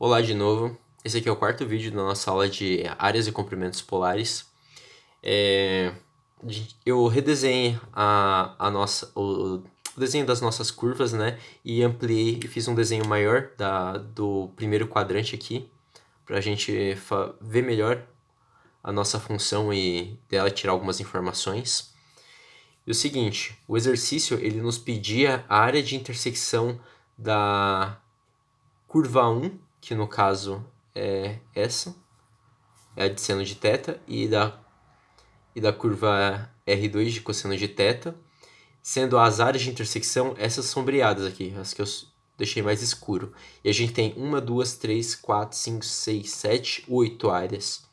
Olá de novo, esse aqui é o quarto vídeo da nossa aula de áreas e comprimentos polares. Eu redesenhei o desenho das nossas curvas, né? E ampliei e fiz um desenho maior do primeiro quadrante aqui, para a gente ver melhor a nossa função e dela tirar algumas informações. E o seguinte, o exercício ele nos pedia a área de intersecção da curva 1, que no caso é essa, é a de seno de θ, e da curva R2 de cosseno de θ, sendo as áreas de intersecção essas sombreadas aqui, as que eu deixei mais escuro. E a gente tem 1, 2, 3, 4, 5, 6, 7, 8 áreas.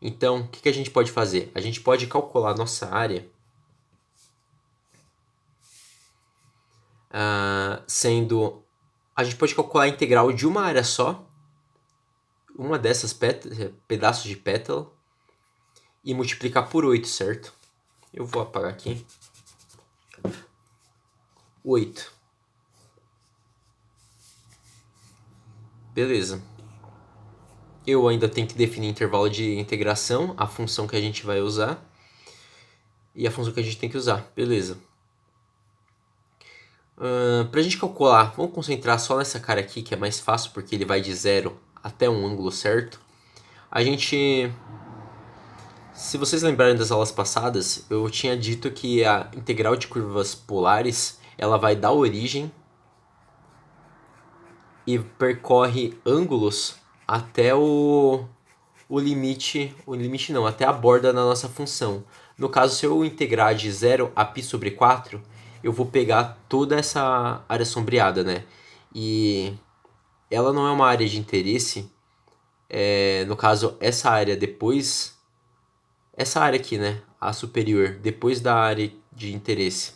Então, o que a gente pode fazer? A gente pode calcular a nossa área sendo... A gente pode calcular a integral de uma área só, uma dessas pedaços de pétala, e multiplicar por 8, certo? Eu vou apagar aqui. 8. Beleza. Eu ainda tenho que definir intervalo de integração, a função que a gente vai usar e a função que a gente tem que usar. Beleza. Para a gente calcular, vamos concentrar só nessa cara aqui, que é mais fácil, porque ele vai de 0 até um ângulo certo. A gente... Se vocês lembrarem das aulas passadas, eu tinha dito que a integral de curvas polares ela vai da origem e percorre ângulos até o limite não, até a borda da nossa função. No caso, se eu integrar de 0 a π sobre 4, eu vou pegar toda essa área sombreada, né? E ela não é uma área de interesse, no caso, essa área depois... Essa área aqui, né? A superior, depois da área de interesse.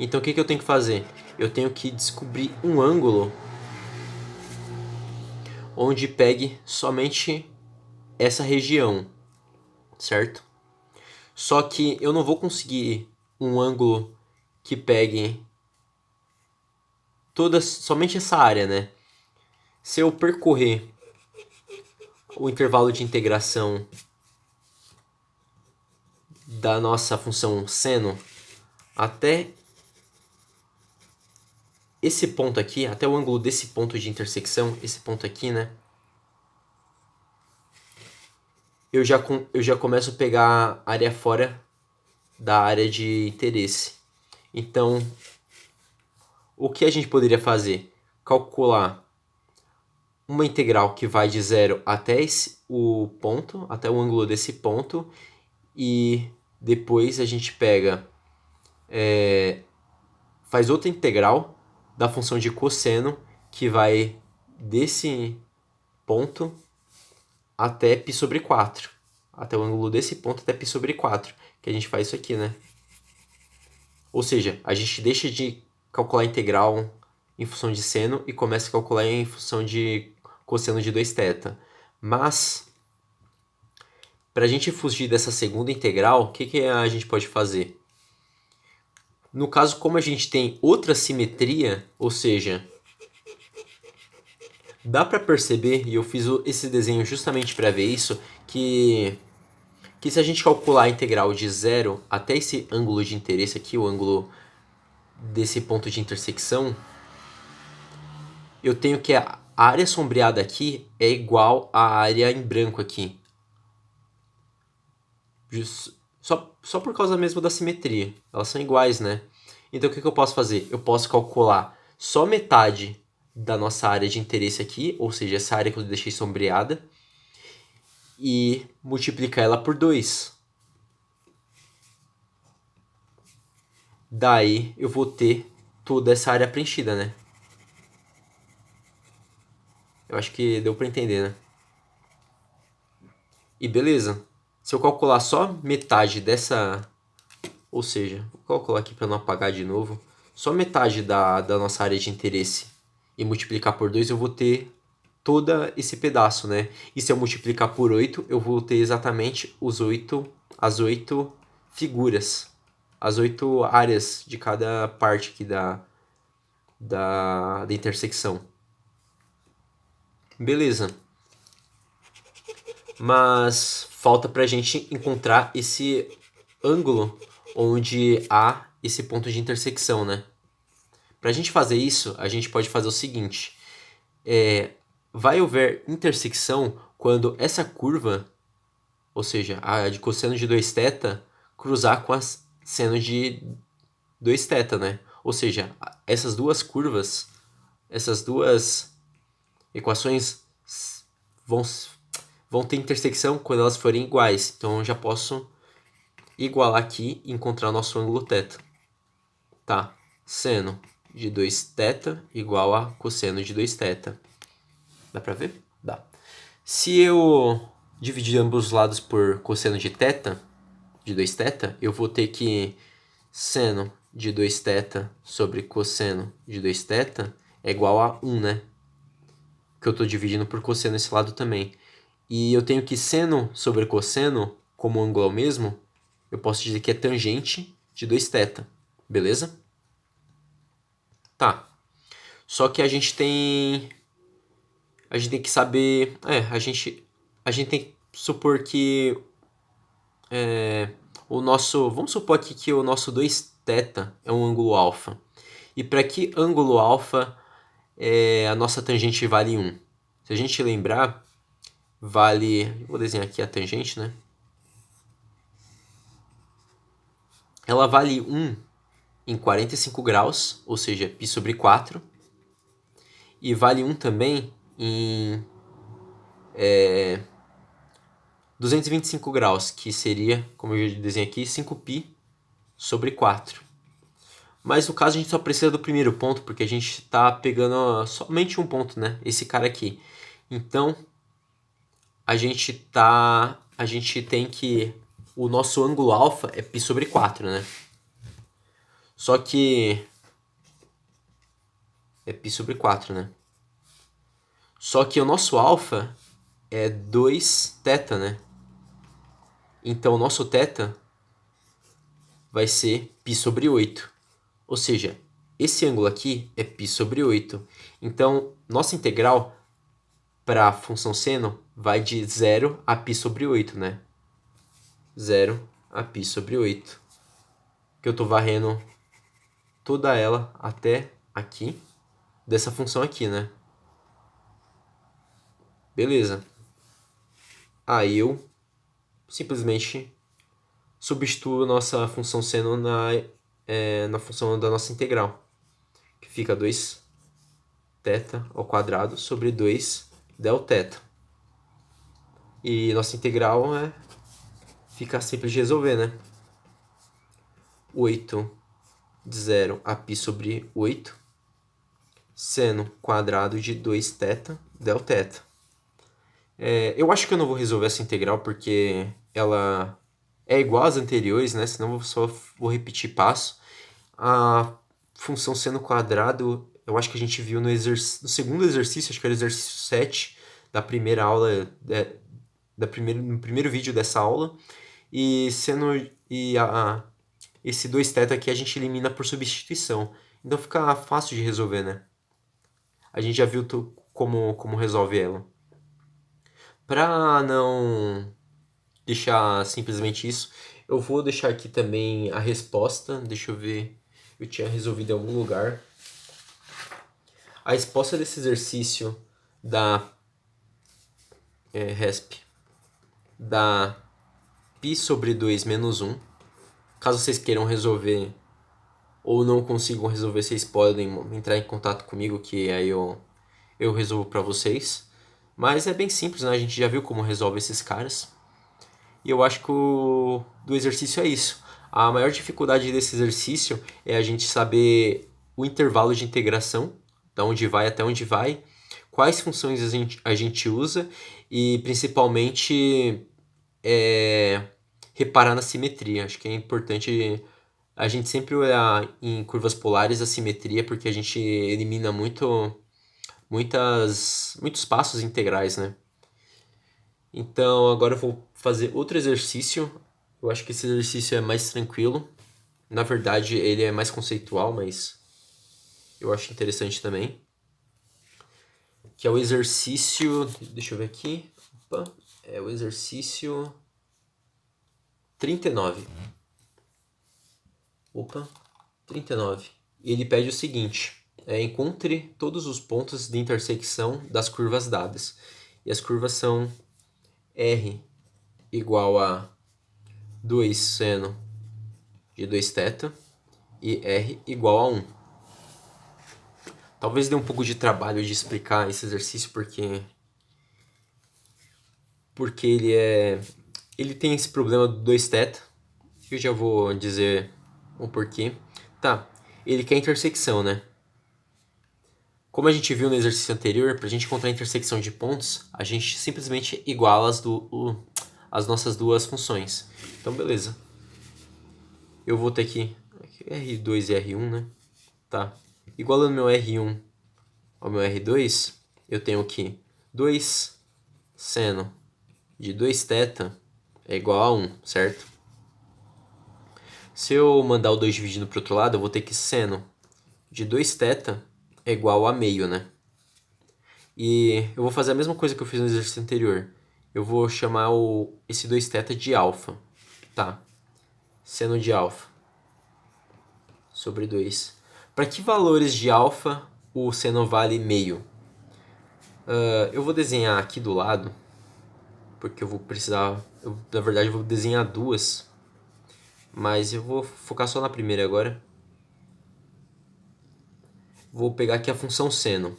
Então, o que eu tenho que fazer? Eu tenho que descobrir um ângulo onde pegue somente essa região, certo? Só que eu não vou conseguir um ângulo que pegue somente essa área, né? Se eu percorrer o intervalo de integração da nossa função seno até esse ponto aqui, até o ângulo desse ponto de intersecção, esse ponto aqui, né? Eu já começo a pegar área fora da área de interesse. Então, o que a gente poderia fazer? Calcular uma integral que vai de 0 até o ponto, até o ângulo desse ponto, e depois a gente pega, faz outra integral da função de cosseno que vai desse ponto até π sobre 4. Até o ângulo desse ponto até π sobre 4, que a gente faz isso aqui, né? Ou seja, a gente deixa de calcular a integral em função de seno e começa a calcular em função de cosseno de 2θ. Mas, para a gente fugir dessa segunda integral, o que a gente pode fazer? No caso, como a gente tem outra simetria, ou seja, dá para perceber, e eu fiz esse desenho justamente para ver isso, que se a gente calcular a integral de 0 até esse ângulo de interesse aqui, o ângulo desse ponto de intersecção, eu tenho que a área sombreada aqui é igual à área em branco aqui. Só por causa mesmo da simetria. Elas são iguais, né? Então o que eu posso fazer? Eu posso calcular só metade da nossa área de interesse aqui, ou seja, essa área que eu deixei sombreada, e multiplicar ela por 2. Daí eu vou ter toda essa área preenchida, né? Eu acho que deu para entender, né? E beleza. Se eu calcular só metade dessa... Ou seja, vou calcular aqui para não apagar de novo. Só metade da nossa área de interesse e multiplicar por 2, eu vou ter todo esse pedaço, né? E se eu multiplicar por 8, eu vou ter exatamente as 8 figuras. As 8 áreas de cada parte aqui da intersecção. Beleza. Mas falta pra gente encontrar esse ângulo onde há esse ponto de intersecção, né? Pra gente fazer isso, a gente pode fazer o seguinte. Vai haver intersecção quando essa curva, ou seja, a de cosseno de 2θ, cruzar com a seno de 2θ, né? Ou seja, essas duas curvas, essas duas equações vão ter intersecção quando elas forem iguais. Então eu já posso igualar aqui e encontrar o nosso ângulo θ. Tá, seno de 2θ igual a cosseno de 2θ. Dá pra ver? Dá. Se eu dividir ambos os lados por cosseno de θ, de 2θ, eu vou ter que seno de 2θ sobre cosseno de 2θ é igual a 1, né? Que eu estou dividindo por cosseno esse lado também. E eu tenho que seno sobre cosseno, como o ângulo é o mesmo, eu posso dizer que é tangente de 2θ. Beleza? Tá. Só que a gente tem que saber... a gente tem que supor que o nosso... Vamos supor aqui que o nosso 2θ é um ângulo alfa. E para que ângulo alfa a nossa tangente vale 1? Se a gente lembrar, vale... Vou desenhar aqui a tangente, né? Ela vale 1 em 45 graus, ou seja, π sobre 4. E vale 1 também em 225 graus, que seria, como eu já desenhei aqui, 5π sobre 4. Mas no caso a gente só precisa do primeiro ponto, porque a gente está pegando somente um ponto, né? Esse cara aqui. Então, a gente tem que... O nosso ângulo alfa é π sobre 4, né? Só que... É π sobre 4, né? Só que o nosso alfa é 2θ, né? Então, o nosso θ vai ser π sobre 8. Ou seja, esse ângulo aqui é π sobre 8. Então, nossa integral para a função seno vai de 0 a π sobre 8, né? 0 a π sobre 8. Que eu estou varrendo toda ela até aqui, dessa função aqui, né? Beleza. Aí eu simplesmente substituo nossa função seno na função da nossa integral, que fica 2θ ao quadrado sobre 2 δθ. E nossa integral fica simples de resolver, né? 8 de 0 a π sobre 8, seno quadrado de 2θ δθ. Eu acho que eu não vou resolver essa integral porque ela é igual às anteriores, né? Senão eu só vou repetir passo. A função seno quadrado, eu acho que a gente viu no segundo exercício, acho que era o exercício 7 da primeira aula, no primeiro vídeo dessa aula. E esse 2θ aqui a gente elimina por substituição. Então fica fácil de resolver, né? A gente já viu como resolve ela. Para não deixar simplesmente isso, eu vou deixar aqui também a resposta. Deixa eu ver, eu tinha resolvido em algum lugar. A resposta desse exercício da RESP dá π sobre 2 menos 1. Caso vocês queiram resolver ou não consigam resolver, vocês podem entrar em contato comigo, que aí eu resolvo para vocês. Mas é bem simples, né? A gente já viu como resolve esses caras. E eu acho que do exercício é isso. A maior dificuldade desse exercício é a gente saber o intervalo de integração, da onde vai até onde vai, quais funções a gente usa e principalmente reparar na simetria. Acho que é importante a gente sempre olhar em curvas polares a simetria, porque a gente elimina muitos passos integrais, né? Então agora eu vou fazer outro exercício. Eu acho que esse exercício é mais tranquilo. Na verdade, ele é mais conceitual, mas eu acho interessante também. que é o exercício... Deixa eu ver aqui. Opa, é o exercício 39. Opa, 39. E ele pede o seguinte: encontre todos os pontos de intersecção das curvas dadas. E as curvas são R igual a 2 seno de 2θ e R igual a 1. Talvez dê um pouco de trabalho de explicar esse exercício porque ele tem esse problema do 2θ. Eu já vou dizer o porquê. Tá, ele quer intersecção, né? Como a gente viu no exercício anterior, para a gente encontrar a intersecção de pontos, a gente simplesmente iguala as nossas duas funções. Então, beleza. Eu vou ter aqui R2 e R1, né? Tá. Igualando meu R1 ao meu R2, eu tenho aqui 2 seno de 2θ é igual a 1, certo? Se eu mandar o 2 dividindo para o outro lado, eu vou ter que seno de 2θ é igual a meio, né? E eu vou fazer a mesma coisa que eu fiz no exercício anterior. Eu vou chamar esse 2θ de alfa. Tá. Seno de alfa sobre 2. Para que valores de alfa o seno vale meio? Eu vou desenhar aqui do lado, porque eu vou precisar... na verdade, eu vou desenhar duas, mas eu vou focar só na primeira agora. Vou pegar aqui a função seno,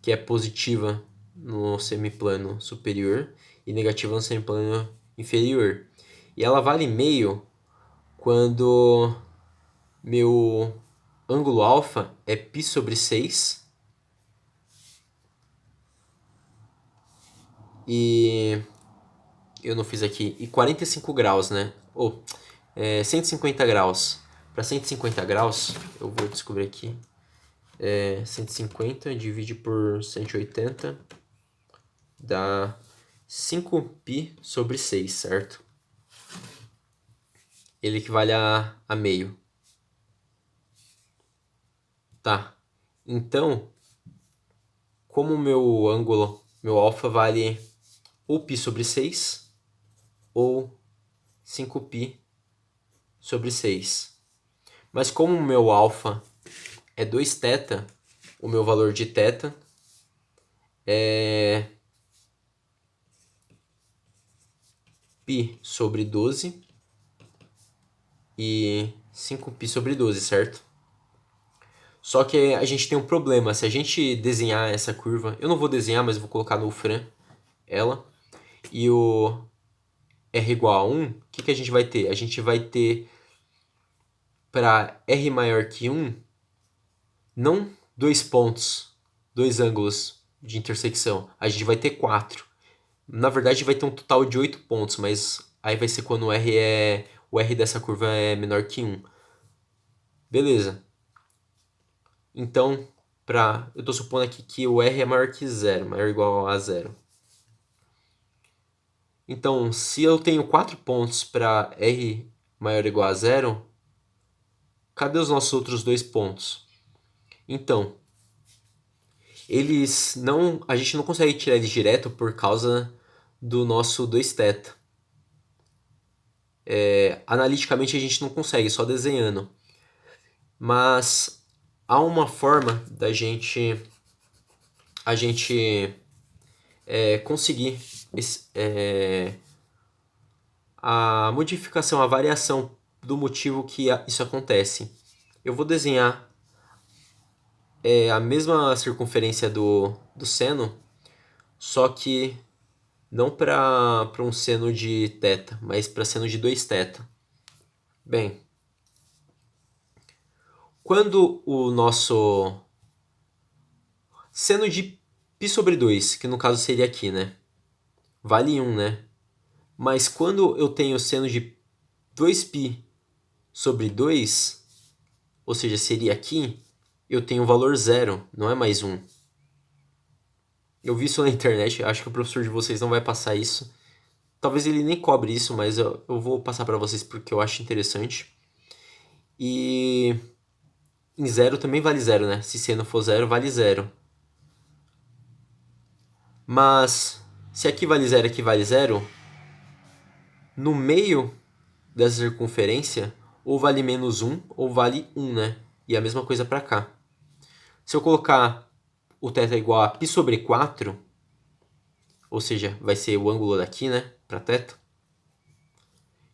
que é positiva no semiplano superior e negativa no semiplano inferior. E ela vale meio quando meu ângulo alfa é π sobre 6 e eu não fiz aqui, e 45 graus, né? Ou 150 graus. Para 150 graus, eu vou descobrir aqui. 150 divide por 180 dá 5π sobre 6, certo? Ele equivale a meio. Tá. Então, como meu ângulo, meu alfa vale ou π sobre 6 ou 5π sobre 6. Mas como o meu alfa é 2θ, o meu valor de θ é π sobre 12 e 5π sobre 12, certo? Só que a gente tem um problema. Se a gente desenhar essa curva, eu não vou desenhar, mas eu vou colocar no Fran ela, e o R igual a 1, o que a gente vai ter? A gente vai ter, para R maior que 1, não dois pontos, dois ângulos de intersecção. A gente vai ter 4. Na verdade, vai ter um total de 8 pontos, mas aí vai ser quando o R dessa curva é menor que 1. Beleza. Então, eu estou supondo aqui que o R é maior que 0, maior ou igual a 0. Então, se eu tenho 4 pontos para R maior ou igual a 0, cadê os nossos outros 2 pontos? Então, a gente não consegue tirar eles direto por causa do nosso 2θ. Analiticamente a gente não consegue, só desenhando. Mas há uma forma da gente conseguir a modificação, a variação do motivo que isso acontece. Eu vou desenhar a mesma circunferência do seno, só que não para um seno de θ, mas para seno de 2θ. Bem, quando o nosso seno de π sobre 2, que no caso seria aqui, né? Vale 1, né? Mas quando eu tenho seno de 2π sobre 2, ou seja, seria aqui, eu tenho o valor 0, não é mais 1. Eu vi isso na internet, acho que o professor de vocês não vai passar isso. Talvez ele nem cobre isso, mas eu vou passar para vocês porque eu acho interessante. E em 0 também vale 0, né? Se seno for 0, vale 0. Mas se aqui vale zero e aqui vale zero, no meio dessa circunferência, ou vale menos 1 ou vale 1, né? E a mesma coisa para cá. Se eu colocar o θ igual a π sobre 4, ou seja, vai ser o ângulo daqui, né? Para θ.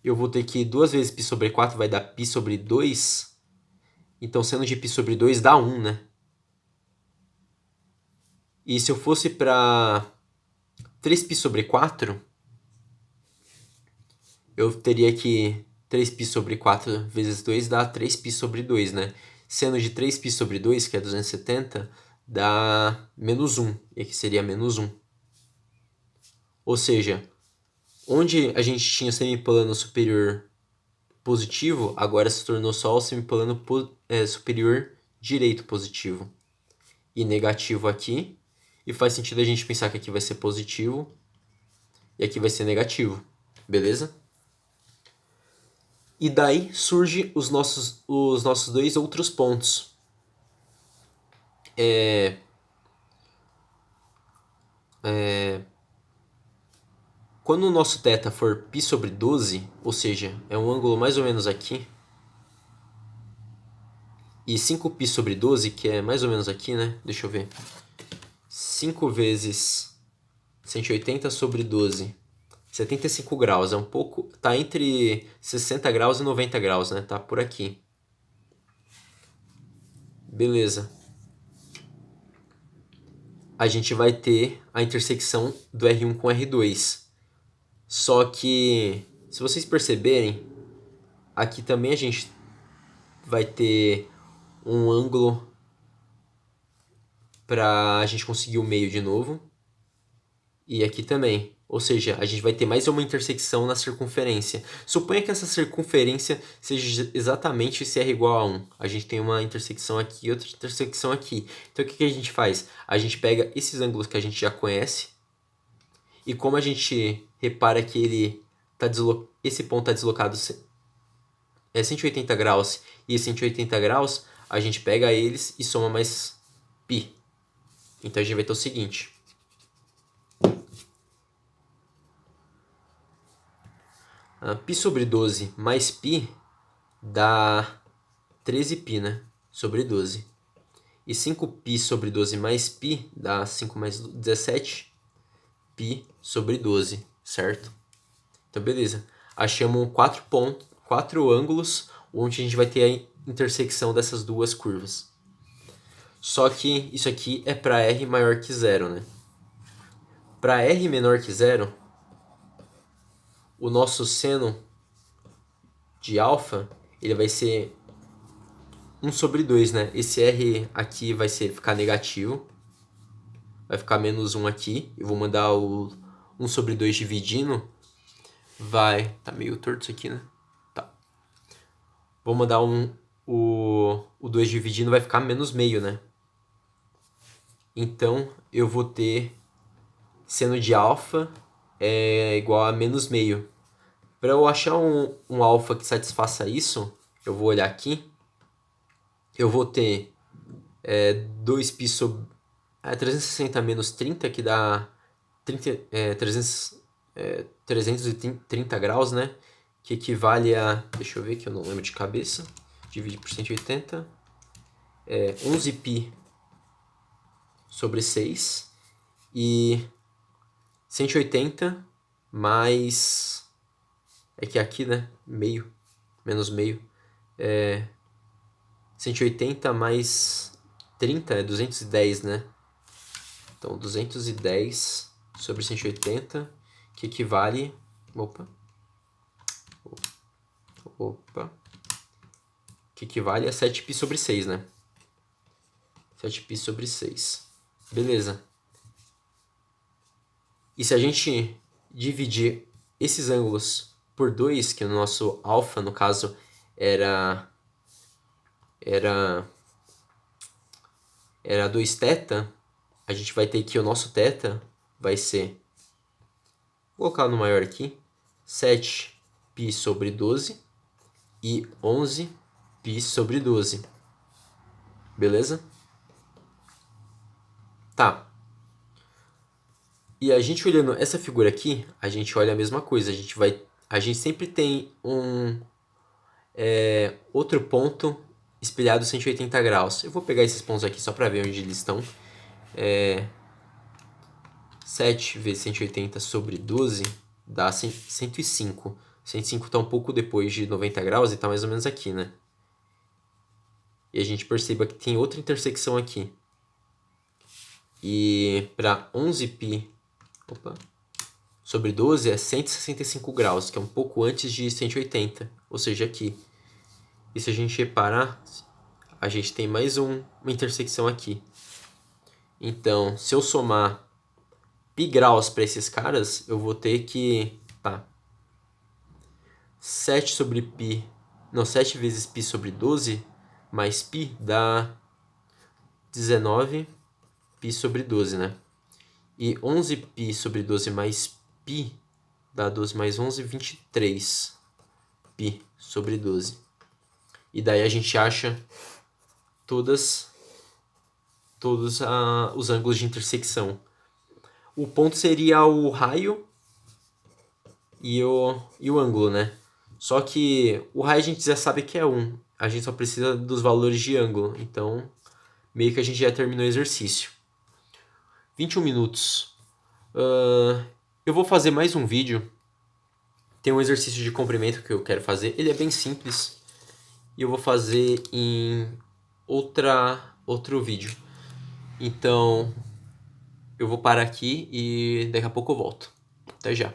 Eu vou ter que 2 vezes π sobre 4 vai dar π sobre 2. Então, seno de π sobre 2 dá 1, né? E se eu fosse para 3π sobre 4, eu teria que 3π sobre 4 vezes 2 dá 3π sobre 2, né? Seno de 3π sobre 2, que é 270, dá menos 1. E aqui seria menos 1. Ou seja, onde a gente tinha semiplano superior positivo, agora se tornou só o semiplano superior direito positivo. E negativo aqui. E faz sentido a gente pensar que aqui vai ser positivo e aqui vai ser negativo. Beleza? E daí surgem os nossos dois outros pontos. Quando o nosso θ for π sobre 12, ou seja, é um ângulo mais ou menos aqui, e 5π sobre 12, que é mais ou menos aqui, né? Deixa eu ver. 5 vezes 180 sobre 12. 75 graus. É um pouco... Tá entre 60 graus e 90 graus, né? Tá por aqui. Beleza. A gente vai ter a intersecção do R1 com R2. Só que, se vocês perceberem, aqui também a gente vai ter um ângulo para a gente conseguir o meio de novo. E aqui também. Ou seja, a gente vai ter mais uma intersecção na circunferência. Suponha que essa circunferência seja exatamente esse R igual a 1. A gente tem uma intersecção aqui e outra intersecção aqui. Então o que a gente faz? A gente pega esses ângulos que a gente já conhece. E como a gente repara que esse ponto está deslocado 180 graus e 180 graus, a gente pega eles e soma mais π. Então a gente vai ter o seguinte. Π sobre 12 mais π dá 13π, né? Sobre 12. E 5π sobre 12 mais π dá 5 mais 17 π sobre 12, certo? Então, beleza. Achamos 4 ângulos onde a gente vai ter a intersecção dessas duas curvas. Só que isso aqui é para R maior que 0, né? Para R menor que 0, o nosso seno de alfa, ele vai ser 1 sobre 2, né? Esse R aqui vai ficar negativo. Vai ficar menos 1 aqui. Eu vou mandar o 1 sobre 2 dividindo. Tá meio torto isso aqui, né? Tá. Vou mandar o 2 dividindo, vai ficar menos meio, né? Então, eu vou ter seno de alfa é igual a menos meio. Para eu achar um alfa que satisfaça isso, eu vou olhar aqui. Eu vou ter 2π sobre 360 menos 30, que dá 330 graus, né? Que equivale a... Deixa eu ver que eu não lembro de cabeça. Divide por 180. 11π sobre 6. E 180 mais... É que aqui, né? Meio. Menos meio. 180 mais 30 é 210, né? Então, 210 sobre 180, que equivale... Opa. Que equivale a 7π sobre 6, né? 7π sobre 6. Beleza. E se a gente dividir esses ângulos por 2, que o nosso alfa, no caso, era 2θ, a gente vai ter que o nosso θ vai ser, vou colocar no maior aqui, 7π sobre 12 e 11π sobre 12. Beleza? Tá. E a gente olhando essa figura aqui, a gente olha a mesma coisa. A gente sempre tem outro ponto espelhado 180 graus. Eu vou pegar esses pontos aqui só para ver onde eles estão. 7 vezes 180 sobre 12 dá 105. 105 está um pouco depois de 90 graus e está mais ou menos aqui, né? E a gente perceba que tem outra intersecção aqui. E para 11π sobre 12 é 165 graus, que é um pouco antes de 180, ou seja, aqui. E se a gente reparar, a gente tem mais uma intersecção aqui. Então, se eu somar π graus para esses caras, eu vou ter que... 7 sobre π... Não, 7 vezes π sobre 12 mais π dá 19π sobre 12, né? E 11π sobre 12 mais π dá 12 mais 11, 23π sobre 12. E daí a gente acha todos os ângulos de intersecção. O ponto seria o raio e o ângulo, né? Só que o raio a gente já sabe que é 1. A gente só precisa dos valores de ângulo. Então, meio que a gente já terminou o exercício. 21 minutos. Eu vou fazer mais um vídeo. Tem um exercício de comprimento que eu quero fazer. Ele é bem simples. E eu vou fazer em outro vídeo. Então, eu vou parar aqui e daqui a pouco eu volto. Até já.